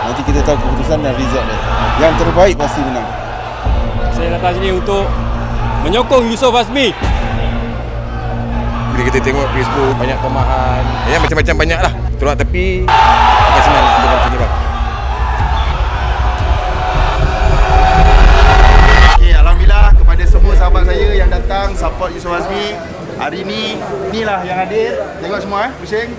Nanti kita tahu keputusan dan result dia. Yang terbaik pasti menang. Saya datang sini untuk menyokong Yusof Azmi. Bila kita tengok Facebook, banyak kelemahan, macam-macam banyak lah. Tolak tepi, bukan senang nak macam ni bang. Okay, Alhamdulillah kepada semua sahabat saya yang datang support Yusof Azmi. Hari ni, inilah yang hadir. Tengok semua pusing.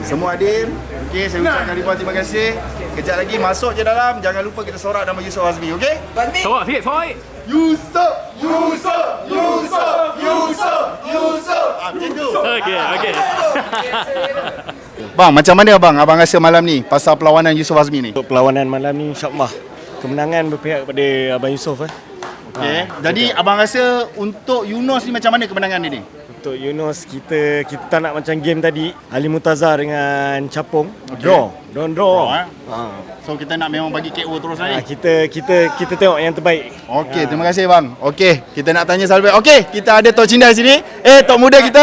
Semua hadir. Okey, saya ucapkan ribuan terima kasih. Kejap lagi masuk je dalam. Jangan lupa kita sorak nama Yusof Azmi, okey? Sorak sikit, sorak. Yusof, Yusof, Yusof, Yusof, Yusof. Macam tu. Okey. Bang, macam mana abang rasa malam ni pasal perlawanan Yusof Azmi ni? Untuk perlawanan malam ni, insyaAllah kemenangan berpihak kepada Abang Yusof. Okey. Jadi abang rasa untuk Yunus ni macam mana kemenangan dia ni? Untuk Yunus, kita tak nak macam game tadi, Ali Murtaza dengan Capong. Draw. So kita nak memang bagi KO terus lah ni. Kita tengok yang terbaik. Okey, terima kasih bang. Okey, kita nak tanya Salve. Okey, kita ada Tok Cinda sini. Tok muda kita.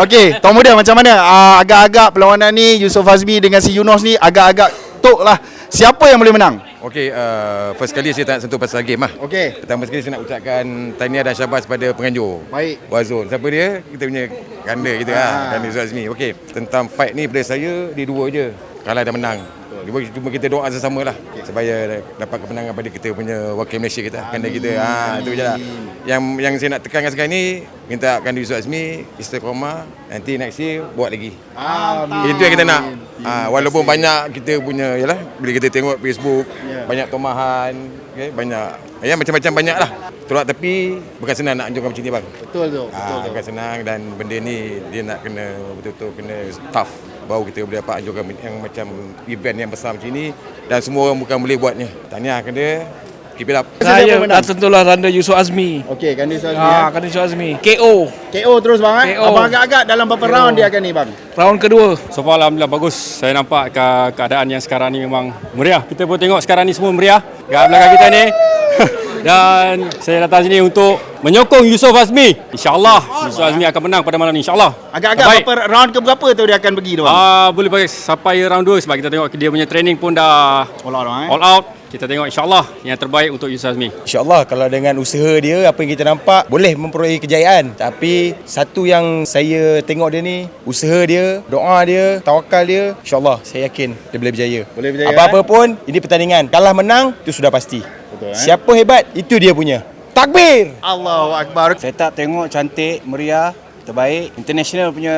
Okey, Tok muda macam mana? Agak-agak perlawanan ni Yusof Azmi dengan si Yunus ni agak-agak tok lah. Siapa yang boleh menang? Okey, first kali saya tak nak sentuh pasal game lah. Okey. Pertama sekali saya nak ucapkan tahniah dan syabas pada penganjur. Baik. Wazon. Siapa dia? Kita punya ganda kita Ganda Yusof Azmi. Okey, tentang fight ni pada saya, dia dua je. Kalah dan menang. Cuma kita doa sama lah supaya dapat kemenangan pada kita punya wakil Malaysia kita, ganda kita. Itu je lah. Yang saya nak tekankan sekarang ni, minta Ganda Yusof Azmi istiqamah, nanti next year buat lagi. Itu yang kita nak. Walaupun banyak kita punya, yalah, bila kita tengok Facebook, banyak tomahan, banyak macam-macam banyak lah. Tolak tepi, bukan senang nak anjurkan macam ni bang. Betul tu. Bukan senang, dan benda ni dia nak kena betul-betul kena tough. Baru kita boleh dapat anjurkan yang macam event yang besar macam ni, dan semua orang bukan boleh buatnya. Tahniah kepada dia. Keep it up. Saya tentulah Ganda Yusof Azmi. Okey, Ganda Yusof Azmi. Ganda Yusof Azmi. KO terus bang. KO. Abang agak-agak dalam berapa round dia akan ni bang? round kedua. So far Alhamdulillah bagus. Saya nampak keadaan yang sekarang ni memang meriah. Kita pun tengok sekarang ni semua meriah kat belakang kita ni. Dan saya datang sini untuk menyokong Yusof Azmi. InsyaAllah Yusof Azmi akan menang pada malam ni, insyaAllah. Agak-agak berapa round ke berapa tu dia akan pergi tu bang? Boleh bagi sampai round 2 sebab kita tengok dia punya training pun dah all out. Kita tengok insyaAllah yang terbaik untuk Yusof Azmi. InsyaAllah kalau dengan usaha dia, apa yang kita nampak, boleh memperoleh kejayaan. Tapi satu yang saya tengok dia ni, usaha dia, doa dia, tawakal dia, insyaAllah saya yakin dia boleh berjaya. Apa-apa pun, ini pertandingan. Kalah menang, itu sudah pasti. Betul, siapa hebat, itu dia punya. Takbir! Allahu Akbar. Saya tak tengok cantik, meriah, terbaik. International punya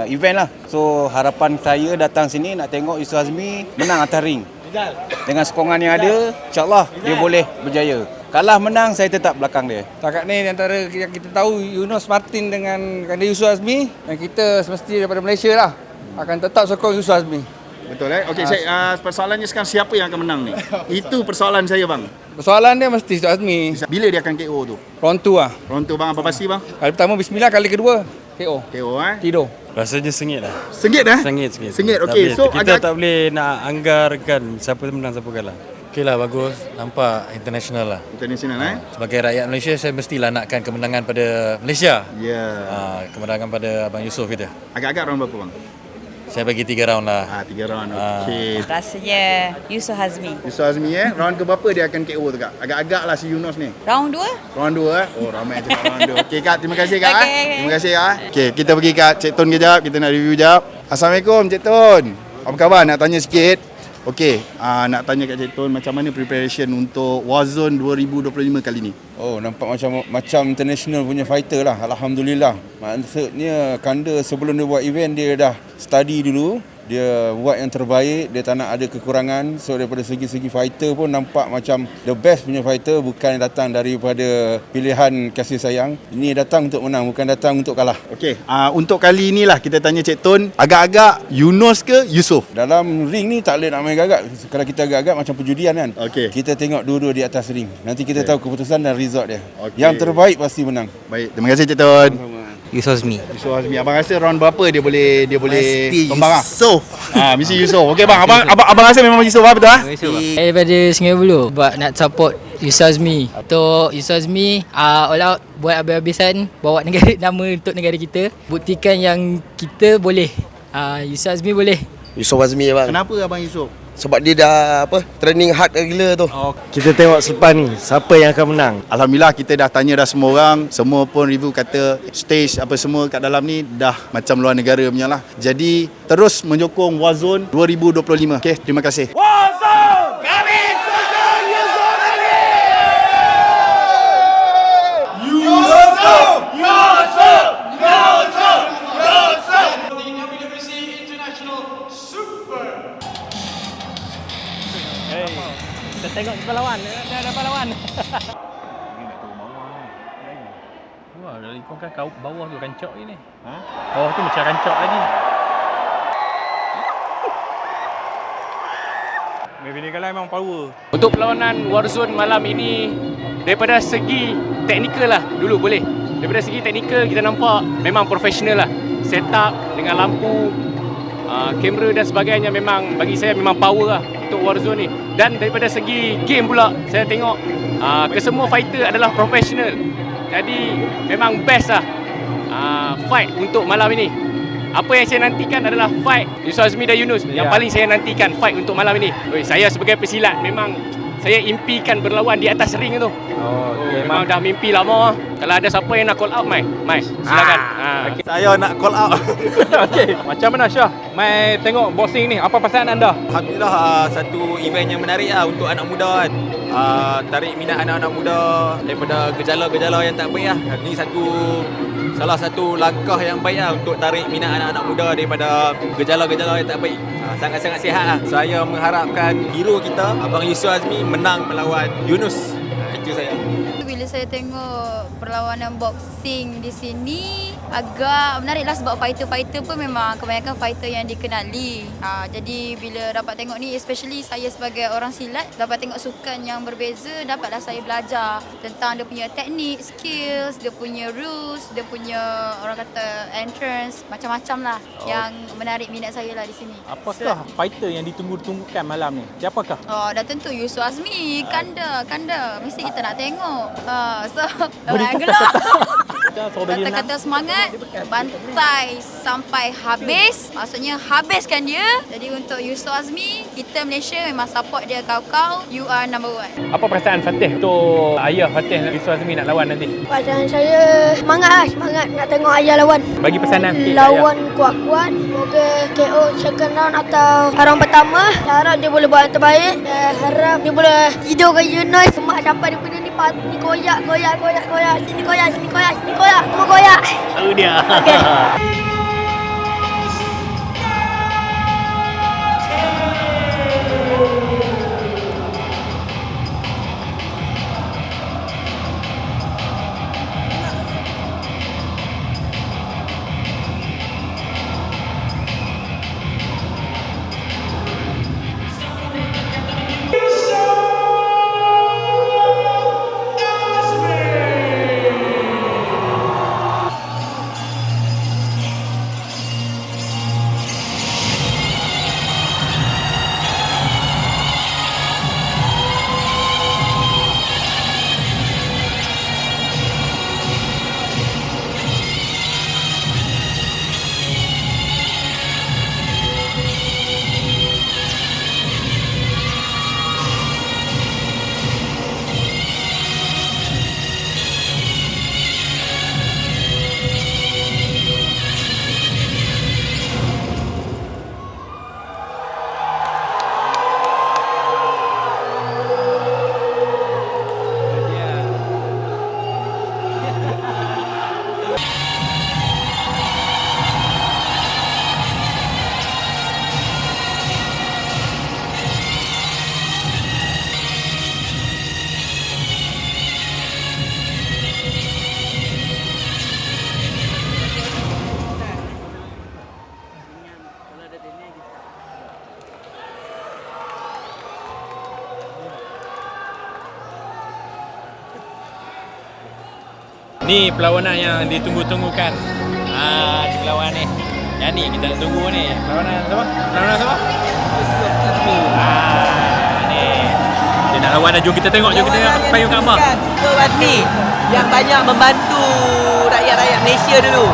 event lah. So harapan saya datang sini nak tengok Yusof Azmi menang atas ring. Dengan sokongan yang ada, insyaAllah dia boleh berjaya. Kalah menang, saya tetap belakang dia. Takat ni antara yang kita tahu Yunus Martin dengan Ganda Yusof Azmi, dan kita semesti daripada Malaysia lah akan tetap sokong Yusof Azmi. Betul Okey, persoalannya sekarang siapa yang akan menang ni? Itu persoalan saya bang. Persoalan dia mesti Yusof Azmi. Bila dia akan KO tu? Round 2 lah. Round tu bang, apa pasti bang? Kali pertama bismillah, kali kedua KO. Tidur. Rasanya sengit lah. Sengit dah? Sengit. Okey, so kita tak boleh nak anggarkan siapa menang siapa kalah. Okey lah, bagus. Nampak international lah. International Sebagai rakyat Malaysia, saya mestilah nakkan kemenangan pada Malaysia. Ya. Kemenangan pada Abang Yusof kita. Agak-agak round berapa bang? Saya bagi 3 round lah. 3 round. Okey. Rasanya Yusof Azmi. Yusof Azmi Round ke berapa dia akan KO tu kak? Agak-agak lah si Yunus ni. Round 2? Round 2 Oh, ramai yang cakap round 2. Okey kak, terima kasih kak. Okay. Terima kasih kak. Okey, kita pergi kat Cik Tun kejap. Kita nak review kejap. Assalamualaikum Cik Tun. Apa khabar? Nak tanya sikit. Okey, nak tanya kat Cik Tun, macam mana preparation untuk Warzone 2025 kali ni? Nampak macam international punya fighter lah. Alhamdulillah. Maksudnya Ganda sebelum dia buat event, dia dah study dulu. Dia buat yang terbaik, dia tak nak ada kekurangan. So daripada segi-segi fighter pun nampak macam the best punya fighter, bukan datang daripada pilihan kasih sayang. Ini datang untuk menang, bukan datang untuk kalah. Okey, untuk kali inilah kita tanya Cik Tun, agak-agak Yunus ke Yusof? Dalam ring ni tak boleh nak main gagak. Kalau kita gagak macam perjudian kan. Okey. Kita tengok dua-dua di atas ring. Nanti kita tahu keputusan dan result dia. Yang terbaik pasti menang. Baik, terima kasih Cik Tun. Yusof Azmi. Abang rasa round berapa dia boleh tumbang Yusof. Mesti Yusof. Okey bang, abang rasa memang Yusof betul Daripada Sungai Buloh buat nak support Yusof Azmi. Untuk Yusof Azmi all out, buat habis-habisan, bawa nama untuk negara kita. Buktikan yang kita boleh. Yusof Azmi boleh. Yusof Azmi bang. Kenapa abang Yusof? sebab dia dah training hard gila tu. Kita tengok selepas ni siapa yang akan menang. Alhamdulillah kita dah tanya dah semua orang, semua pun review kata stage apa semua kat dalam ni dah macam luar negara punya lah. Jadi terus menyokong Warzone 2025. Okey, terima kasih. Warzone! Kami sokong Yusof lagi! Yusof! Yusof! Yusof! Yusof! The WWC International Super. Kita tengok pahlawan. Ada pahlawan. Wah, dari kau kan bawah tu rancak ni. Bawah tu macam rancak lagi. Ini kalau memang power. Untuk perlawanan Warzone malam ini, daripada segi teknikal lah dulu boleh. Daripada segi teknikal kita nampak memang profesional lah. Setup dengan lampu, kamera dan sebagainya memang bagi saya memang power lah untuk Warzone ni. Dan daripada segi game pula saya tengok kesemua fighter adalah profesional. Jadi memang best lah fight untuk malam ini. Apa yang saya nantikan adalah fight Yusof Hazmi dan Yunus. Yang paling saya nantikan fight untuk malam ini. Saya sebagai pesilat memang saya impikan berlawan di atas ring tu. Memang dah mimpi lama. Kalau ada siapa yang nak call out, Mai silakan. Okay. Saya nak call out. Okey, macam mana Syah? Mai tengok boxing ni, apa perasaan anda? Alhamdulillah, satu event yang menarik lah untuk anak muda kan. Tarik minat anak-anak muda daripada gejala-gejala yang tak baik lah. Ini salah satu langkah yang baik lah untuk tarik minat anak-anak muda daripada gejala-gejala yang tak baik. Sangat-sangat sihat lah. Saya mengharapkan hero kita, Abang Yusof Hazmi, menang melawan Yunus. Itu saya. Bila saya tengok perlawanan boxing di sini agak menarik lah sebab fighter-fighter pun memang kebanyakan fighter yang dikenali. Jadi bila dapat tengok ni, especially saya sebagai orang silat, dapat tengok sukan yang berbeza, dapatlah saya belajar tentang dia punya teknik, skills, dia punya rules, dia punya orang kata entrance, macam-macam lah yang menarik minat saya lah di sini. Apakah fighter yang ditunggu-tunggukan malam ni? Siapakah? Dah tentu Yusof Hazmi, kanda. Mesti kita nak tengok. So, gelap. Kata-kata semangat, bantai sampai habis. Maksudnya habiskan dia. Jadi untuk Yusof Hazmi, kita Malaysia memang support dia kau-kau. You are number one. Apa perasaan Fatih untuk ayah Fatih Yusof Hazmi nak lawan nanti? Perasaan saya semangat nak tengok ayah lawan. Bagi pesanan sikit lawan kuat-kuat. Semoga KO second round atau round pertama. Harap dia boleh buat yang terbaik. Harap dia boleh hidupkan Yunus. Semak sampai dia punya ni koyak. Sini koyak. Semua koyak. Tahu dia. Okay. Ni perlawanan yang ditunggu-tunggukan. Di perlawanan ni. Yang ni kita nak tunggu ni. Perlawanan siapa? Yusof Hazmi. Ni. Dia nak lawan dah. Jom kita tengok payung kat Amar. Yusof Hazmi yang banyak membantu rakyat-rakyat Malaysia dulu.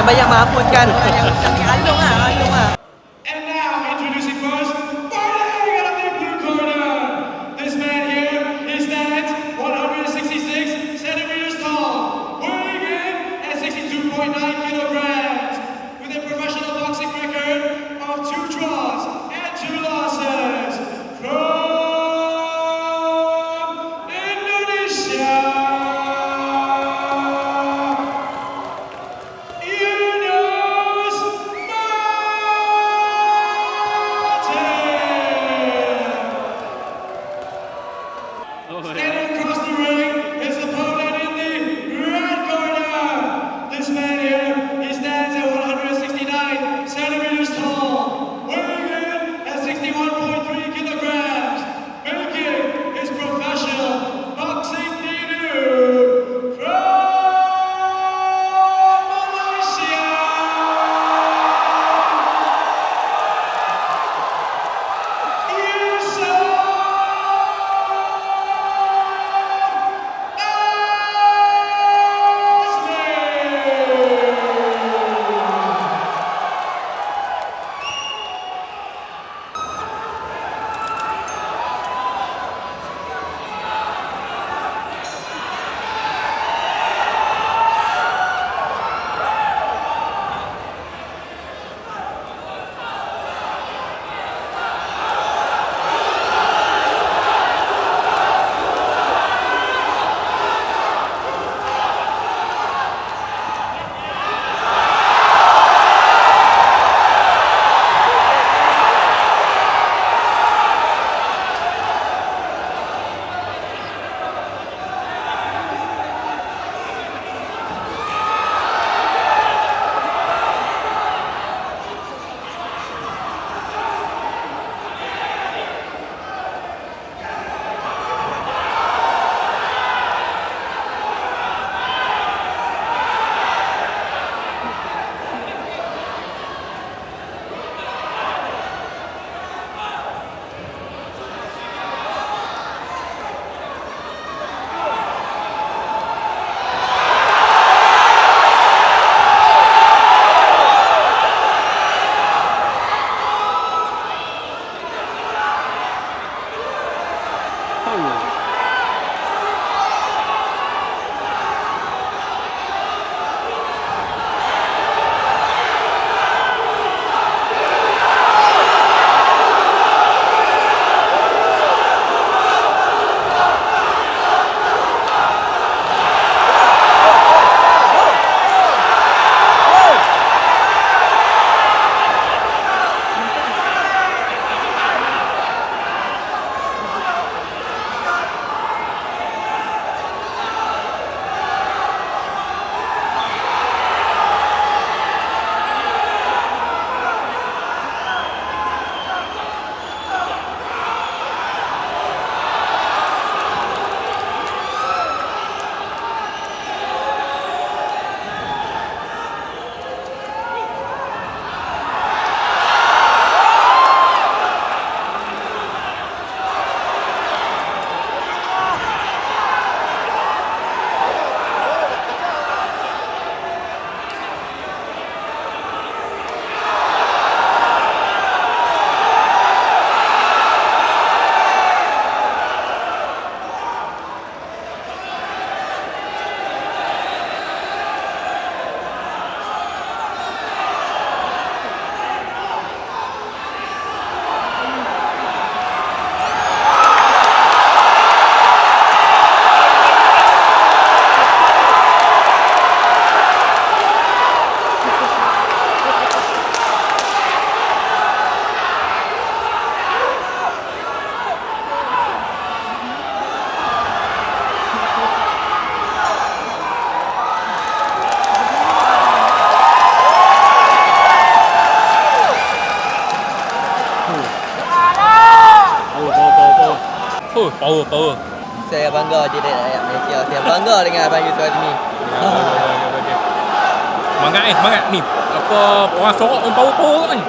Yang banyak menghapuskan yang alung lah. And now introducing first, fighting Power. Saya bangga jadi rakyat Malaysia. Saya bangga dengan Abang Yusuf Azmi. Semangat ni. Apa orang sorok pun power kan.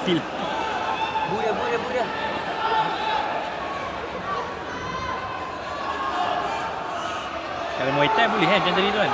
Til. Buria. Kalau Muay Thai boleh kan macam tadi tu kan.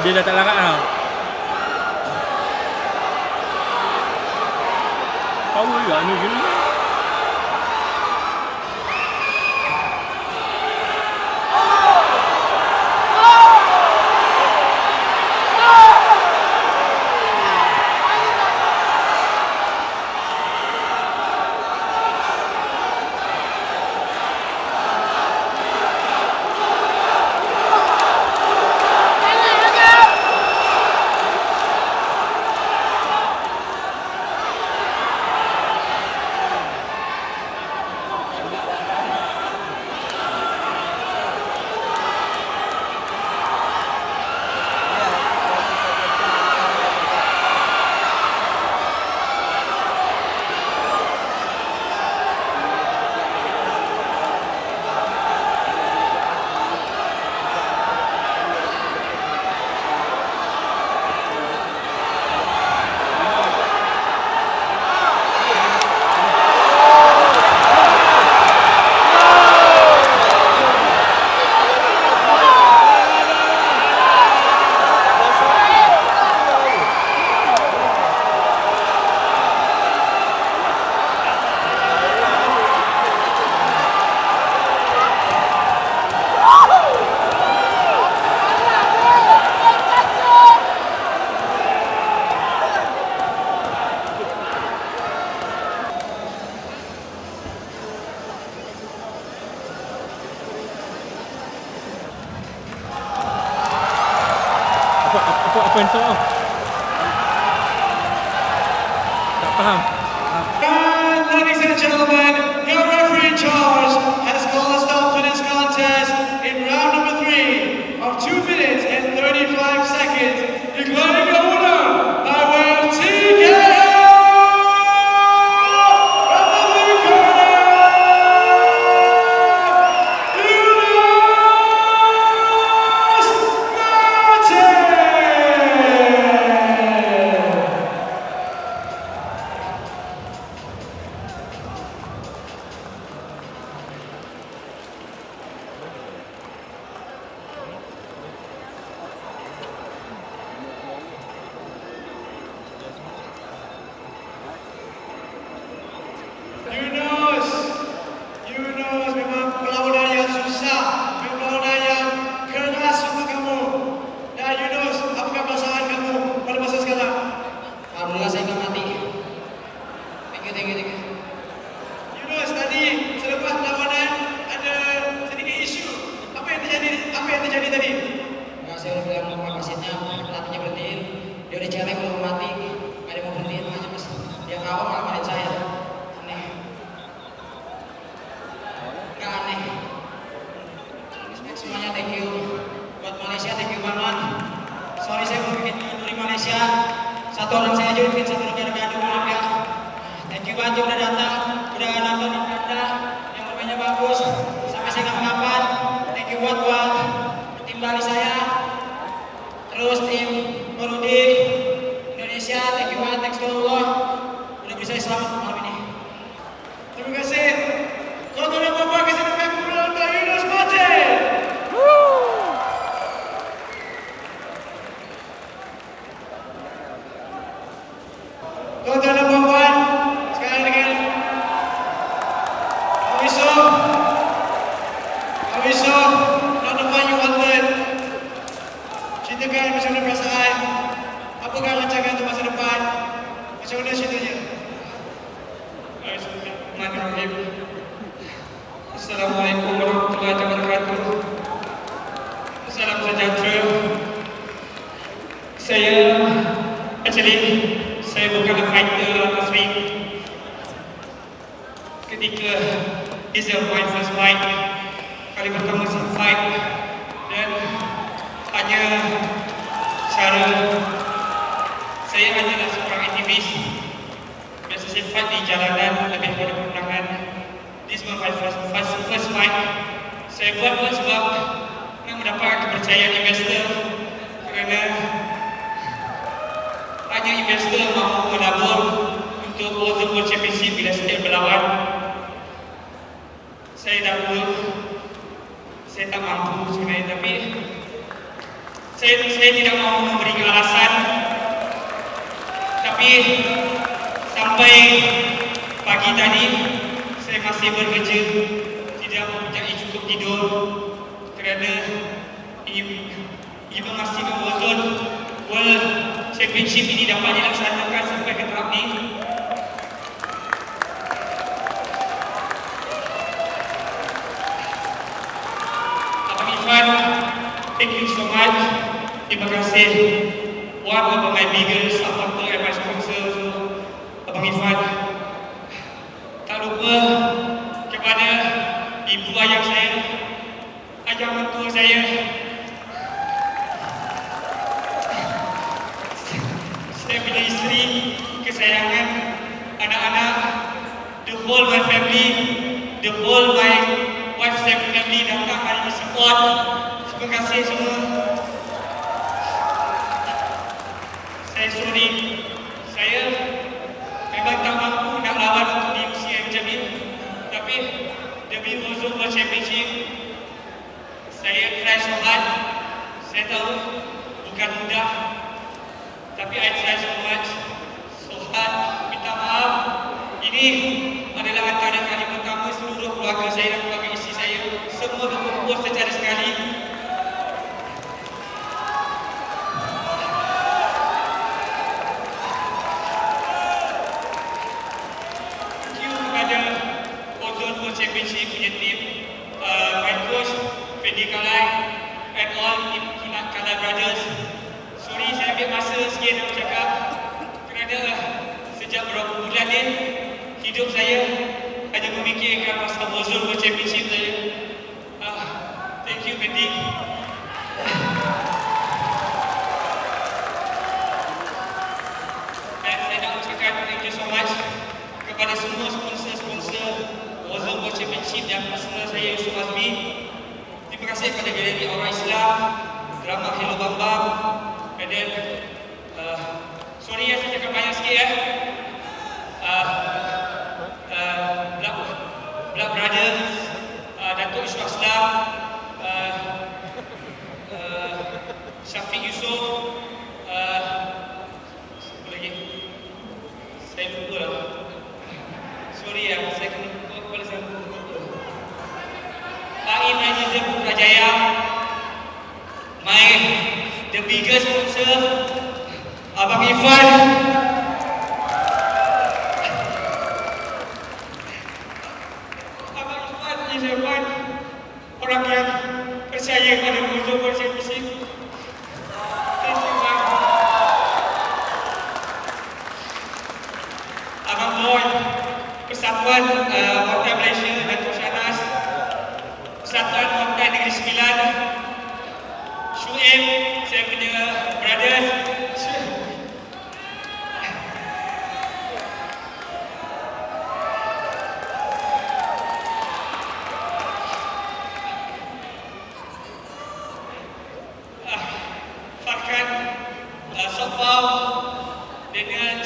Dia dah tak larat dah. Power juga ni gini. apa yang salah? Tak faham. Ladies and gentlemen, your referee in charge has called a stop to this contest in round number 3 of 2 minutes and 35 seconds. Declaring the winner by way of TKO from the blue corner, Yunus Martin. Yunus memang perlawanan yang susah, perlawanan yang keras untuk kamu. Dan Yunus, apakah perasaan kamu pada masa sekarang? Alhamdulillah saya tak mati. Thank you. Yunus, tadi selepas perlawanan ada sedikit isu. Apa yang terjadi tadi? Enggak, saya udah bilang sama wasitnya, pelatihnya berhentiin. Dia udah cerai kalau mau mati. Ada mau berhentiin aja mas. Dia kawal malah main saya. Aneh. Enggak aneh. Respect semuanya, thank you. Buat Malaysia, thank you banget. Sorry saya belum bikin dari Malaysia. Satu orang saya aja udah bikin satu negara gaduh, maaf ya. Thank you banget udah datang, udah nonton di Anda yang bermainnya bagus. Sampai saya kapan-kapan. Thank you buat tim Bali saya. Terus tim Borudi Indonesia, thank you banget, thanks to Allah. Udah bisa selamat malam ini. Terima kasih. Kalau tuan apa-apa, kasih tempat kumpulan untuk Yunus Martin. Tuan-tuan dan puan-puan, sekarang dengan Awiso, not the fun you wanted. Ceritakan macam mana perasaan, apakah rancangan untuk masa depan, macam mana ceritanya? Bismillahirrahmanirrahim. Assalamualaikum warahmatullahi wabarakatuh. Salam sejahtera. Saya bukanlah fighter atas ring. Ketika this is my first fight, kali pertama saya fight, dan hanya saya hanyalah seorang aktivis. Biasa saya fight di jalanan lebih pada kemenangan. This is my first fight. Saya buat sebab nak mendapatkan kepercayaan investor, kerana hanya investor mahu menabur untuk World Championship bila saya berlawan. Saya tak mampu sebenarnya, tapi saya tidak mahu memberi alasan. Tapi sampai pagi tadi saya masih bekerja, tidak mempunyai cukup tidur kerana ia memastikan World Championship ini dapat dilaksanakan sampai ke tahap ini. Abang Irfan, thank you so much. Terima kasih. One of my biggest supporter and my sponsor, Abang Irfan. Tak lupa kepada ibu ayah saya, ayah mentua saya. Saya punya isteri, kesayangan, anak-anak, the whole my family, the whole my wife's family datang hari ini support. Terima kasih semua. Saya sorry, saya memang tak mampu nak lawan untuk di usia macam ni. Tapi demi World Championship, saya try so hard. Saya tahu bukan mudah, tapi I try so much, so hard. Minta maaf. Ini adalah antara kali pertama seluruh keluarga saya dan keluarga isteri saya semua berkumpul secara sekali. Thank you kepada Ozone World Championship punya tim, my coach Fendi Kalai and all team Kalai Brothers. So sorry saya ambil masa sikit nak bercakap kerana sejak beberapa bulan ni hidup saya hanya memikirkan pasal Ozone World Championship saja. Thank you Fendi. Dan saya nak ucapkan thank you so much kepada semua sponsor-sponsor Ozone World Championship dan personal saya Yusuf Azmi. Terima kasih kepada Galeri Aura Islam, drama Hello Bambam, and then sorry saya cakap banyak sikit Black Brothers, Datuk Yusuf Aslam, Syafiq Yusof, siapa lagi? Saya lupa lah. Sorry saya kena lupa saya lupa. Pak Im Aziza Putrajaya, the biggest sponsor, Abang Irfan, orang yang percaya pada Ozone World Championship. Thank you, Bang. Abang Boy, Persatuan Wantai Malaysia, Datuk Shanas, Persatuan Wantai Negeri Sembilan, Shu'aib, saya punya brothers, Farkan, Sopau, dengan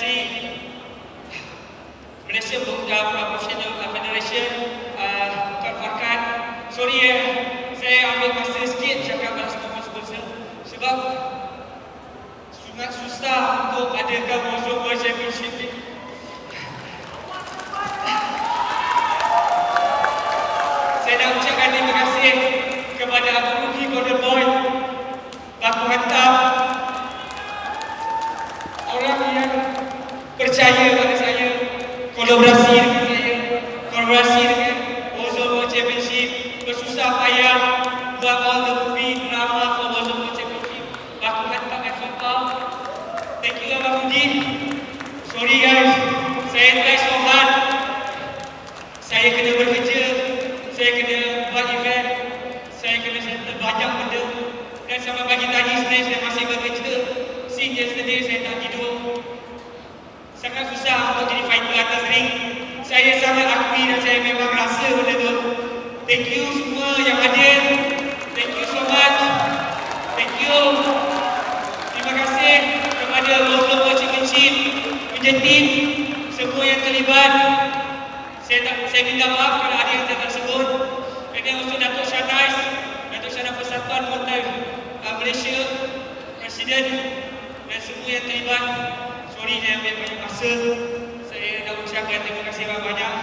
Malaysia Professional Federation, Tuan Farkan. Sorry saya ambil masa sikit cakap pada semua sponsor sebab sangat susah untuk adakan Ozone World Championship ni. Saya nak ucapkan terima kasih kepada Abang Ruki Golden Boy, Baku Hantam, orang yang percaya pada saya, kolaborasi dengan Ozone World Championship, bersusah payah buat all the movie drama for Ozone World Championship. Baku Hantam dan Sopau. Thank you Abang Ruki. Sorry guys, saya try so hard. Saya kena bekerja, saya kena buat event, saya kena settle banyak benda. Dan sampai pagi tadi sebenarnya saya masih bekerja. Since yesterday saya tak tidur. Sangat susah untuk jadi fighter atas ring. Saya sangat akui dan saya memang rasa benda tu. Thank you semua yang hadir. Thank you so much. Thank you. Terima kasih kepada Ozone World Championship, punya tim, semua yang terlibat. Saya minta maaf kalau ada yang tak tersebut. Dan also Datuk Syanais, Datuk Syana Persatuan Wantai Malaysia, Presiden dan semua yang terlibat. Sorry saya ambil banyak masa. Saya nak ucapkan terima kasih banyak-banyak.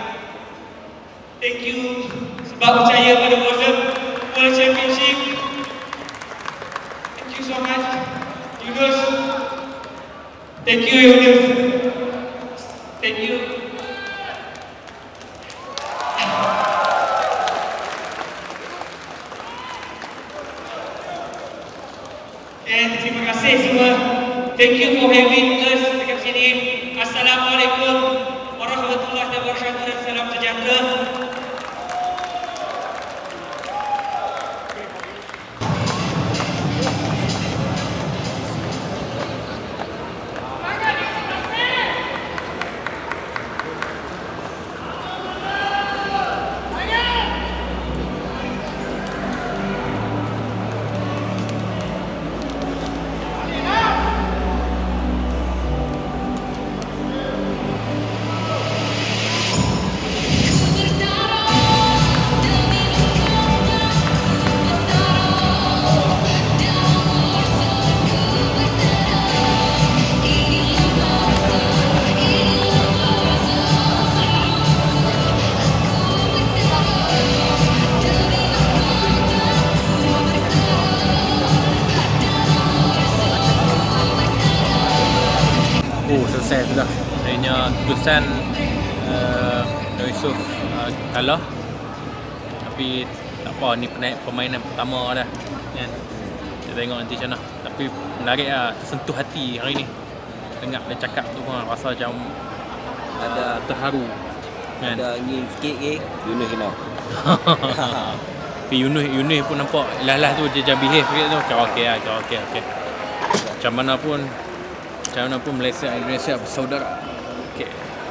Thank you sebab percaya pada Ozone World Championship. Thank you so much. Yunus. Thank you Yunus. Thank you. Dan terima kasih semua. Thank you for having us dekat sini. Assalamualaikum warahmatullahi wabarakatuh dan salam sejahtera. Selesai sudah. Akhirnya keputusan Yusuf kalah. Tapi tak apa, ni permainan pertama dah kan. tengok nanti macam mana. Tapi menarik lah, tersentuh hati hari ni. Dengar dia cakap tu pun rasa macam Ada terharu kan. Ada angin sikit ke. Yunus kena. Tapi Yunus pun nampak lah tu dia macam behave sikit tu. Macam okey lah, macam okey. Macam mana pun Malaysia Indonesia bersaudara.